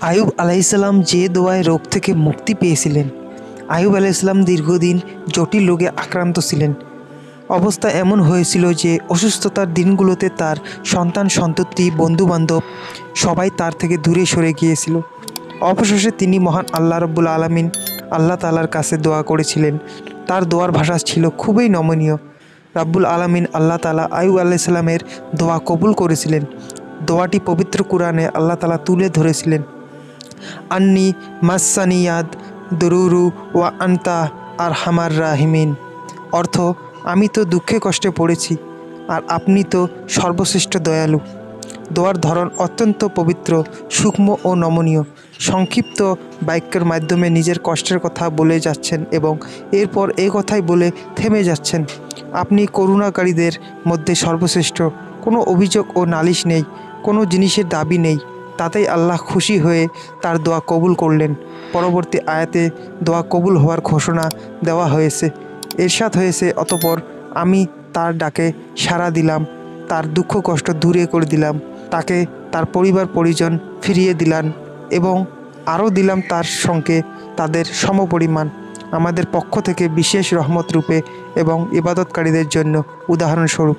আয়ুব আলাইসাল্লাম যে দোয়ায় রোগ থেকে মুক্তি পেয়েছিলেন। আয়ুব আলাইসাল্লাম দীর্ঘদিন জটিল রোগে আক্রান্ত ছিলেন। অবস্থা এমন হয়েছিল যে অসুস্থতার দিনগুলোতে তার সন্তান সন্ততি বন্ধুবান্ধব সবাই তার থেকে দূরে সরে গিয়েছিল। অবশেষে তিনি মহান আল্লাহ রব্বুল আলমিন আল্লাহ তালার কাছে দোয়া করেছিলেন। তার দোয়ার ভাষা ছিল খুবই নমনীয়। রাব্বুল আলমিন আল্লাহ তালা আয়ুব আলাইসাল্লামের দোয়া কবুল করেছিলেন। দোয়াটি পবিত্র কুরআনে আল্লাহ তালা তুলে ধরেছিলেন। আন্নি মাসানিয়াদ দরুরু ওয়া আন্তা আর হামার রাহিমিন। অর্থ, আমি তো দুঃখে কষ্টে পড়েছি আর আপনি তো সর্বশ্রেষ্ঠ দয়ালু। দোয়ার ধরন অত্যন্ত পবিত্র, সূক্ষ্ম ও নমনীয়। সংক্ষিপ্ত বাক্যের মাধ্যমে নিজের কষ্টের কথা বলে যাচ্ছেন এবং এরপর এই কথাই বলে থেমে যাচ্ছেন, আপনি করুণাকারীদের মধ্যে সর্বশ্রেষ্ঠ। কোনো অভিযোগ ও নালিশ নেই, কোনো জিনিসের দাবি নেই। তাতেই আল্লাহ খুশি হয়ে তার দোয়া কবুল করলেন। পরবর্তী আয়াতে দোয়া কবুল হওয়ার ঘোষণা দেওয়া হয়েছে। ইরশাদ হয়েছে, অতঃপর আমি তার ডাকে সাড়া দিলাম, তার দুঃখ কষ্ট দূরে করে দিলাম, তাকে তার পরিবার পরিজন ফিরিয়ে দিলাম এবং আরও দিলাম তার সঙ্গে তাদের সমপরিমাণ আমাদের পক্ষ থেকে বিশেষ রহমত রূপে এবং ইবাদতকারীদের জন্য উদাহরণস্বরূপ।